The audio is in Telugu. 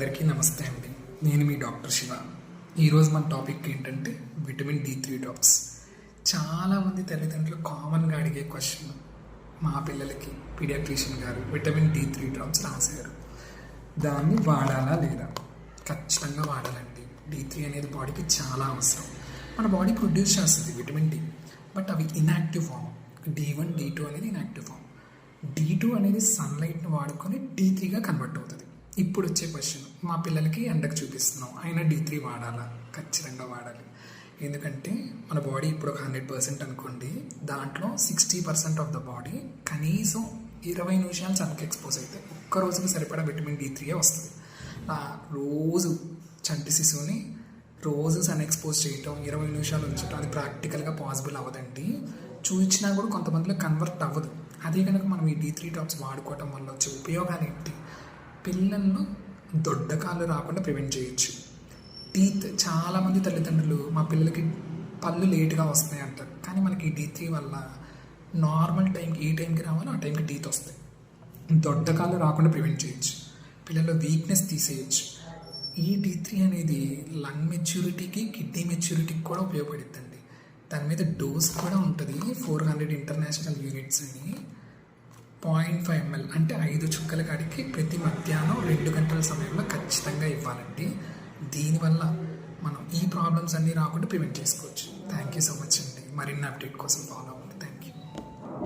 అందరికీ నమస్తే అండి. నేను మీ డాక్టర్ శివ. ఈరోజు మన టాపిక్ ఏంటంటే విటమిన్ D3 డ్రాప్స్. చాలామంది తల్లిదండ్రులు కామన్గా అడిగే క్వశ్చన్, మా పిల్లలకి పీడియాట్రిషియన్ గారు విటమిన్ D3 డ్రాప్స్ రాశారు, దాన్ని వాడాలా లేదా? ఖచ్చితంగా వాడాలండి. D3 అనేది బాడీకి చాలా అవసరం. మన బాడీ ప్రొడ్యూస్ చేస్తుంది విటమిన్ D, బట్ అవి ఇన్యాక్టివ్ ఫామ్. D1, D2 అనేది ఇన్యాక్టివ్ ఫామ్. D2 అనేది సన్లైట్ని వాడుకొని D3గా కన్వర్ట్ అవుతుంది. ఇప్పుడు వచ్చే క్వశ్చన్, మా పిల్లలకి ఎండకు చూపిస్తున్నాం, అయినా D3 వాడాలా? ఖచ్చితంగా వాడాలి. ఎందుకంటే మన బాడీ ఇప్పుడు ఒక 100% అనుకోండి, దాంట్లో 60% ఆఫ్ ద బాడీ కనీసం 20 నిమిషాలు సన్కి ఎక్స్పోజ్ అయితే ఒక్క రోజుకి సరిపడా విటమిన్ D3 వస్తుంది. రోజు చంటి శిశువుని రోజు సన్ ఎక్స్పోజ్ చేయటం, 20 నిమిషాలు ఉంచటం అది ప్రాక్టికల్గా పాసిబుల్ అవ్వదండి. చూపించినా కూడా కొంతమందిలో కన్వర్ట్ అవ్వదు. అదే కనుక మనం ఈ D3 డ్రాప్స్ వాడుకోవటం వల్ల వచ్చే ఉపయోగాలు ఏంటి? పిల్లల్లో దొడ్డకాలు రాకుండా ప్రివెంట్ చేయొచ్చు. టీత్, చాలామంది తల్లిదండ్రులు మా పిల్లలకి పళ్ళు లేటుగా వస్తాయి అంటారు, కానీ మనకి D3 వల్ల నార్మల్ టైంకి ఏ టైంకి రావాలో ఆ టైంకి టీత్ వస్తాయి. దొడ్డకాలు రాకుండా ప్రివెంట్ చేయొచ్చు. పిల్లల్లో వీక్నెస్ తీసేయచ్చు. ఈ D3 అనేది లంగ్ మెచ్యూరిటీకి, కిడ్నీ మెచ్యూరిటీకి కూడా ఉపయోగపడుతుందండి. దాని మీద డోస్ కూడా ఉంటుంది, 400 ఇంటర్నేషనల్ యూనిట్స్ అని. 0.5 ml అంటే 5 చుక్కల కాడికి ప్రతి మధ్యాహ్నం 2 గంటల సమయంలో ఖచ్చితంగా ఇవ్వాలండి. దీనివల్ల మనం ఈ ప్రాబ్లమ్స్ అన్నీ రాకుండా ప్రివెంట్ చేసుకోవచ్చు. థ్యాంక్ యూ సో మచ్ అండి. మరిన్ని అప్డేట్ కోసం ఫాలో